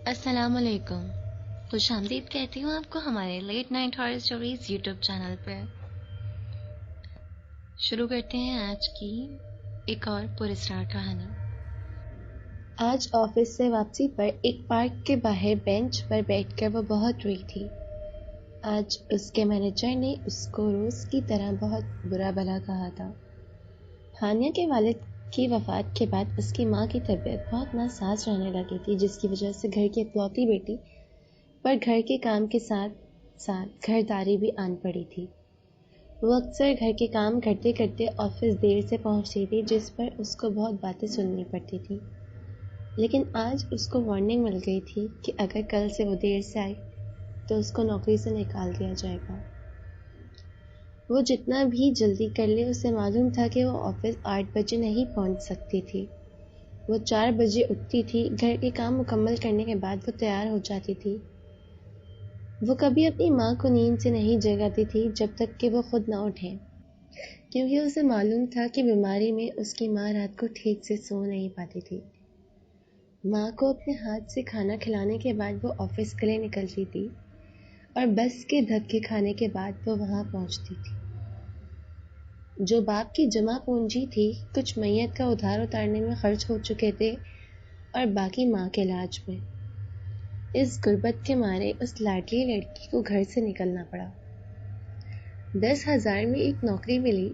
السلام علیکم. خوش آمدید کہتی ہوں آپ کو ہمارے late night horror stories YouTube channel پہ. شروع کرتے ہیں آج کی ایک اور پراسرار کہانی. آج آفس سے واپسی پر ایک پارک کے باہر بینچ پر بیٹھ کر وہ بہت روئی تھی. آج اس کے مینیجر نے اس کو روز کی طرح بہت برا بھلا کہا تھا. ہانیہ کے والد کی وفات کے بعد اس کی ماں کی طبیعت بہت ناساز رہنے لگی تھی، جس کی وجہ سے گھر کی اکلوتی بیٹی پر گھر کے کام کے ساتھ ساتھ گھرداری بھی آن پڑی تھی. وہ اکثر گھر کے کام کرتے کرتے آفس دیر سے پہنچتی تھی، جس پر اس کو بہت باتیں سننی پڑتی تھی. لیکن آج اس کو وارننگ مل گئی تھی کہ اگر کل سے وہ دیر سے آئی تو اس کو نوکری سے نکال دیا جائے گا. وہ جتنا بھی جلدی کر لے اسے معلوم تھا کہ وہ آفس 8 بجے نہیں پہنچ سکتی تھی. وہ 4 بجے اٹھتی تھی. گھر کے کام مکمل کرنے کے بعد وہ تیار ہو جاتی تھی. وہ کبھی اپنی ماں کو نیند سے نہیں جگاتی تھی جب تک کہ وہ خود نہ اٹھے، کیونکہ اسے معلوم تھا کہ بیماری میں اس کی ماں رات کو ٹھیک سے سو نہیں پاتی تھی. ماں کو اپنے ہاتھ سے کھانا کھلانے کے بعد وہ آفس کے لیے نکلتی تھی اور بس کے دھکے کھانے کے بعد وہ وہاں پہنچتی تھی. جو باپ کی جمع پونجی تھی کچھ میت کا ادھار اتارنے میں خرچ ہو چکے تھے اور باقی ماں کے علاج میں. اس غربت کے مارے اس لاڈلی لڑکی کو گھر سے نکلنا پڑا. 10,000 میں ایک نوکری ملی.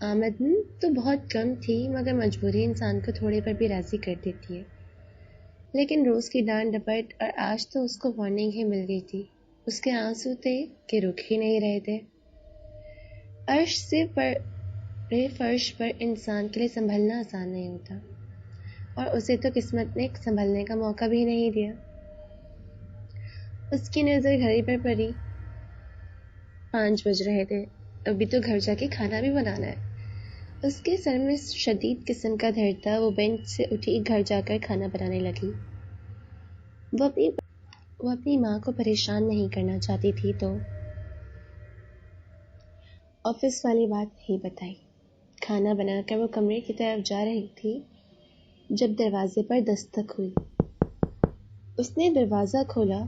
آمدنی تو بہت کم تھی، مگر مجبوری انسان کو تھوڑے پر بھی راضی کر دیتی ہے. لیکن روز کی ڈانٹ ڈپٹ اور آج تو اس کو وارننگ ہی مل گئی تھی. اس کے آنسو تھے کہ رک ہی نہیں رہے تھے. عرش سے فرش پر انسان کے لیے سنبھلنا آسان نہیں ہوتا، اور اسے تو قسمت نے سنبھلنے کا موقع بھی نہیں دیا. اس کی نظر گھڑی پر پڑی. 5 بج رہے تھے. ابھی تو گھر جا کے کھانا بھی بنانا ہے. اس کے سر میں شدید قسم کا درد تھا. وہ بینچ سے اٹھی، گھر جا کر کھانا بنانے لگی. وہ اپنی ماں کو پریشان نہیں کرنا چاہتی تھی تو آفس والی بات نہیں بتائی. کھانا بنا کر وہ کمرے کی طرف جا رہی تھی جب دروازے پر دستک ہوئی. اس نے دروازہ کھولا.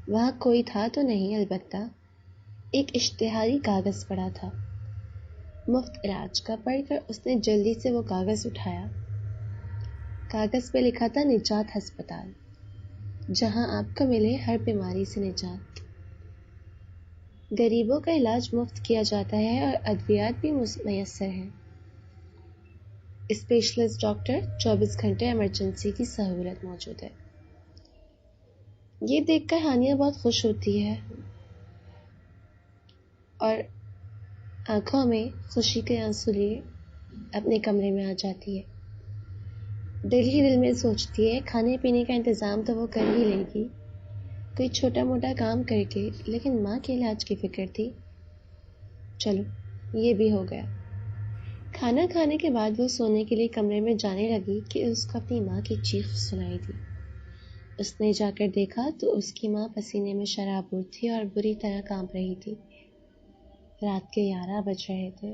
وہاں کوئی تھا تو نہیں، البتہ ایک اشتہاری کاغذ پڑا تھا. مفت علاج کا. پڑھ کر اس نے جلدی سے وہ کاغذ اٹھایا. کاغذ پہ لکھا تھا نجات ہسپتال، جہاں آپ کو ملے ہر بیماری سے نجات. غریبوں کا علاج مفت کیا جاتا ہے اور ادویات بھی میسر ہیں. اسپیشلسٹ ڈاکٹر، 24 گھنٹے ایمرجنسی کی سہولت موجود ہے. یہ دیکھ کر ہانیہ بہت خوش ہوتی ہے اور آنکھوں میں خوشی کے آنسو لیے اپنے کمرے میں آ جاتی ہے. دل ہی دل میں سوچتی ہے کھانے پینے کا انتظام تو وہ کر ہی لے گی، کوئی چھوٹا موٹا کام کر کے، لیکن ماں کے علاج کی فکر تھی. چلو یہ بھی ہو گیا. کھانا کھانے کے بعد وہ سونے کے لیے کمرے میں جانے لگی کہ اس کو اپنی ماں کی چیخ سنائی دی. اس نے جا کر دیکھا تو اس کی ماں پسینے میں شرابور تھی اور بری طرح کانپ رہی تھی. رات کے 11 بج رہے تھے.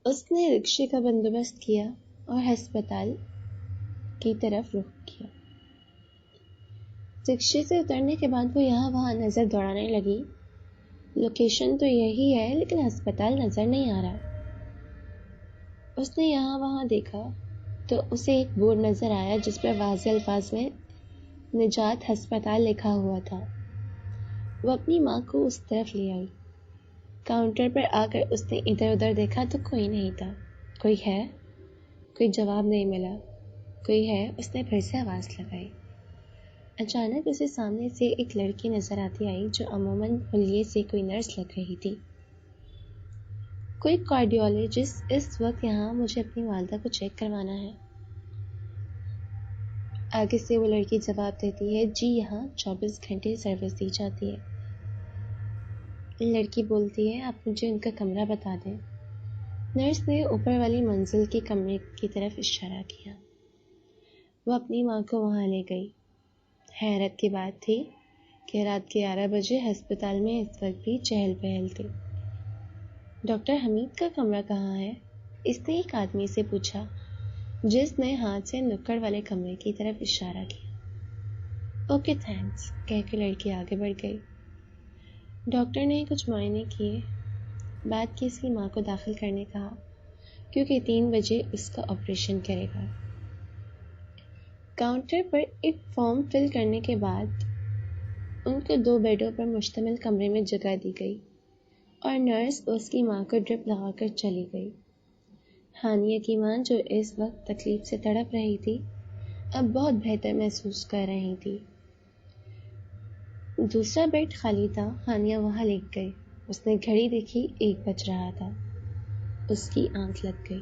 اس نے رکشے کا بندوبست کیا اور ہسپتال کی طرف رخ کیا. رکشے سے اترنے کے بعد وہ یہاں وہاں نظر دوڑانے لگی. لوکیشن تو یہی ہے لیکن ہسپتال نظر نہیں آ رہا. اس نے یہاں وہاں دیکھا تو اسے ایک بورڈ نظر آیا جس پر واضح الفاظ میں نجات ہسپتال لکھا ہوا تھا. وہ اپنی ماں کو اس طرف لے آئی. کاؤنٹر پر آ کر اس نے ادھر ادھر دیکھا تو کوئی نہیں تھا. کوئی ہے؟ کوئی جواب نہیں ملا. کوئی ہے؟ اس نے پھر سے آواز لگائی. اچانک اسے سامنے سے ایک لڑکی نظر آتی آئی جو عموماً حلیے سے کوئی نرس لگ رہی تھی. کوئی کارڈیولوجسٹ اس وقت یہاں؟ مجھے اپنی والدہ کو چیک کروانا ہے. آگے سے وہ لڑکی جواب دیتی ہے، جی یہاں 24 گھنٹے سروس دی جاتی ہے. لڑکی بولتی ہے، آپ مجھے ان کا کمرہ بتا دیں. نرس نے اوپر والی منزل کے کمرے کی طرف اشارہ کیا. وہ اپنی ماں کو وہاں لے گئی. حیرت کی بات تھی کہ رات کے 11 بجے ہسپتال میں اس وقت بھی چہل پہل تھی. ڈاکٹر حمید کا کمرہ کہاں ہے؟ اس نے ایک آدمی سے پوچھا جس نے ہاتھ سے نکڑ والے کمرے کی طرف اشارہ کیا. اوکے تھینکس کہہ کے لڑکی آگے بڑھ گئی۔ ڈاکٹر نے کچھ معائنے کیے، بعد کی اس کی ماں کو داخل کرنے کہا کیونکہ 3 بجے اس کا آپریشن کرے گا۔ کاؤنٹر پر ایک فارم فل کرنے کے بعد ان کو 2 بیڈوں پر مشتمل کمرے میں جگہ دی گئی اور نرس اس کی ماں کو ڈرپ لگا کر چلی گئی۔ ہانیہ کی ماں جو اس وقت تکلیف سے تڑپ رہی تھی اب بہت بہتر محسوس کر رہی تھی۔ دوسرا بیڈ خالی تھا، ہانیہ وہاں لیٹ گئی۔ اس نے گھڑی دیکھی، 1 بج رہا تھا۔ اس کی آنکھ لگ گئی۔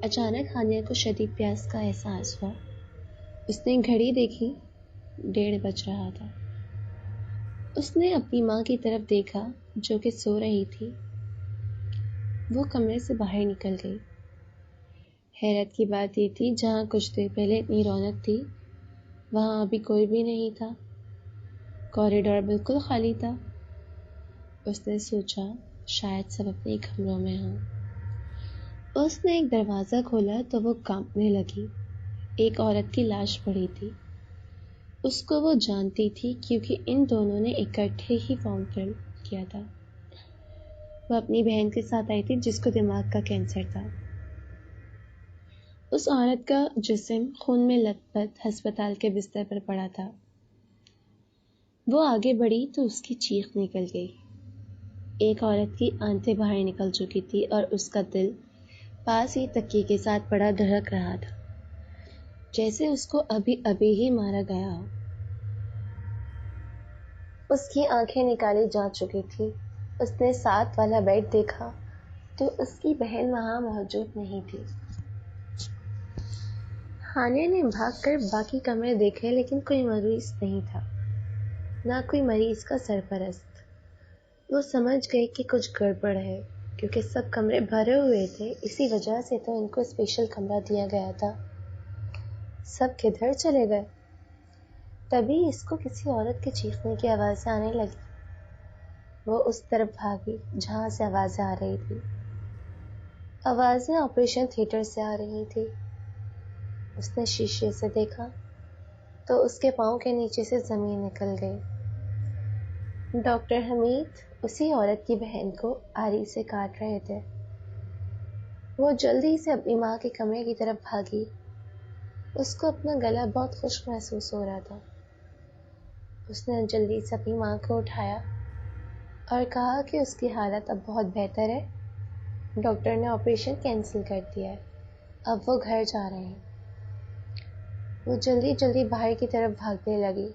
اچانک ہانیہ کو شدید پیاس کا احساس ہوا۔ اس نے گھڑی دیکھی، 1:30 بج رہا تھا۔ اس نے اپنی ماں کی طرف دیکھا جو کہ سو رہی تھی۔ وہ کمرے سے باہر نکل گئی۔ حیرت کی بات یہ تھی جہاں کچھ دیر پہلے اتنی رونق تھی وہاں ابھی کوئی بھی نہیں تھا۔ کوریڈور بالکل خالی تھا۔ اس نے سوچا شاید سب اپنے کمروں میں ہوں۔ اس نے ایک دروازہ کھولا تو وہ کانپنے لگی۔ ایک عورت کی لاش پڑی تھی۔ اس کو وہ جانتی تھی کیونکہ ان دونوں نے اکٹھے ہی فارم فل کیا تھا۔ وہ اپنی بہن کے ساتھ آئی تھی جس کو دماغ کا کینسر تھا۔ اس عورت کا جسم خون میں لت پت ہسپتال کے بستر پر پڑا تھا۔ وہ آگے بڑھی تو اس کی چیخ نکل گئی۔ ایک عورت کی آنتیں باہر نکل چکی تھی اور اس کا دل پاس ہی تکیے کے ساتھ پڑا دھڑک رہا تھا جیسے اس کو ابھی ابھی ہی مارا گیا ہو۔ اس کی آنکھیں نکالی جا چکی تھی۔ اس نے 7 والا بیڈ دیکھا تو اس کی بہن وہاں موجود نہیں تھی۔ ہانیہ نے بھاگ کر باقی کمرے دیکھے لیکن کوئی مریض نہیں تھا، نہ کوئی مریض کا سرپرست۔ وہ سمجھ گئی کہ کچھ گڑبڑ ہے کیونکہ سب کمرے بھرے ہوئے تھے، اسی وجہ سے تو ان کو اسپیشل کمرہ دیا گیا تھا۔ سب کدھر چلے گئے؟ تبھی اس کو کسی عورت کے چیخنے کی آوازیں آنے لگی۔ وہ اس طرف بھاگی جہاں سے آوازیں آ رہی تھی۔ آوازیں آپریشن تھیٹر سے آ رہی تھی۔ اس نے شیشے سے دیکھا تو اس کے پاؤں کے نیچے سے زمین نکل گئی۔ ڈاکٹر حمید اسی عورت کی بہن کو آری سے کاٹ رہے تھے۔ وہ جلدی سے اپنی ماں کے کمرے کی طرف بھاگی۔ اس کو اپنا گلا بہت خشک محسوس ہو رہا تھا۔ اس نے جلدی سے اپنی ماں کو اٹھایا اور کہا کہ اس کی حالت اب بہت بہتر ہے، ڈاکٹر نے آپریشن کینسل کر دیا ہے، اب وہ گھر جا رہے ہیں۔ وہ جلدی جلدی باہر کی طرف بھاگنے لگی۔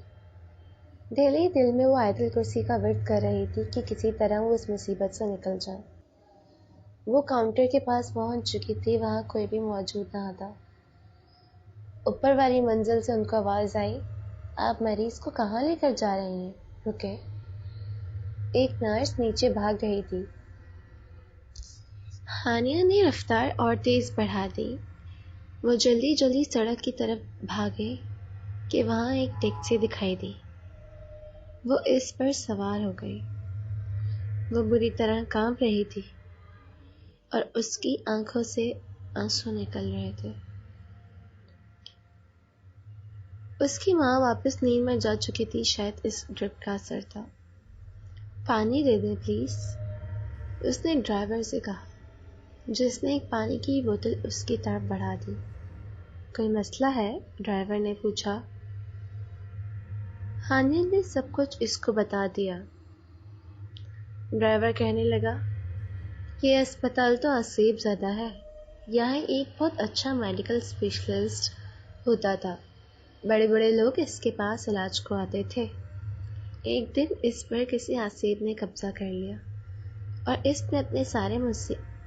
دل ہی دل میں وہ آیت الکرسی کا ورد کر رہی تھی کہ کسی طرح وہ اس مصیبت سے نکل جائے۔ وہ کاؤنٹر کے پاس پہنچ چکی تھی، وہاں کوئی بھی موجود نہ تھا۔ اوپر والی منزل سے ان کو آواز آئی، آپ مریض کو کہاں لے کر جا رہی ہیں؟ رکے۔ ایک نرس نیچے بھاگ رہی تھی۔ ہانیہ نے رفتار اور تیز بڑھا دی۔ وہ جلدی جلدی سڑک کی طرف بھاگے کہ وہاں ایک ٹیکسی دکھائی دی۔ وہ اس پر سوار ہو گئی۔ وہ بری طرح کانپ رہی تھی اور اس کی آنکھوں سے آنسو نکل رہے تھے۔ اس کی ماں واپس نیند میں جا چکی تھی، شاید اس ڈرپ کا اثر تھا۔ پانی دے دیں پلیز، اس نے ڈرائیور سے کہا، جس نے ایک پانی کی بوتل اس کی طرف بڑھا دی۔ کوئی مسئلہ ہے؟ ڈرائیور نے پوچھا۔ ہانیہ نے سب کچھ اس کو بتا دیا۔ ڈرائیور کہنے لگا، یہ اسپتال تو عصیب زدہ ہے، یہاں ایک بہت اچھا میڈیکل اسپیشلسٹ ہوتا تھا، بڑے بڑے لوگ اس کے پاس علاج کو آتے تھے۔ ایک دن اس پر کسی عصیب نے قبضہ کر لیا اور اس نے اپنے سارے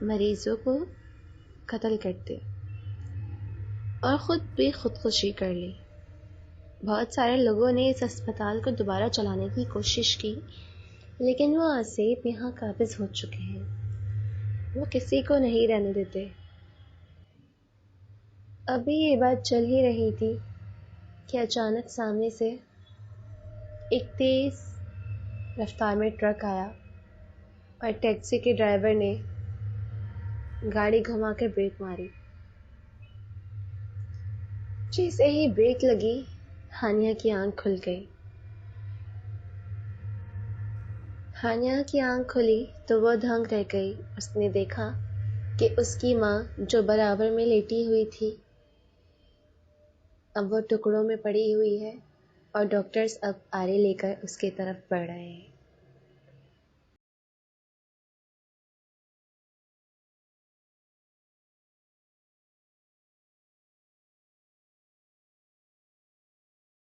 مریضوں کو قتل کر دیا اور خود بھی خودکشی کر لی۔ بہت سارے لوگوں نے اس اسپتال کو دوبارہ چلانے کی کوشش کی لیکن وہ عصیب یہاں قابض ہو چکے ہیں، وہ کسی کو نہیں رہنے دیتے۔ ابھی یہ بات چل ہی رہی تھی کہ اچانک سامنے سے ایک تیز رفتار میں ٹرک آیا اور ٹیکسی کے ڈرائیور نے گاڑی گھما کر بریک ماری۔ جیسے ہی بریک لگی ہانیہ کی آنکھ کھل گئی۔ ہانیہ کی آنکھ کھلی تو وہ دھنگ رہ گئی۔ اس نے دیکھا کہ اس کی ماں جو برابر میں لیٹی ہوئی تھی اب وہ ٹکڑوں میں پڑی ہوئی ہے اور ڈاکٹرز اب آرے لے کر اس کی طرف بڑھ رہے ہیں۔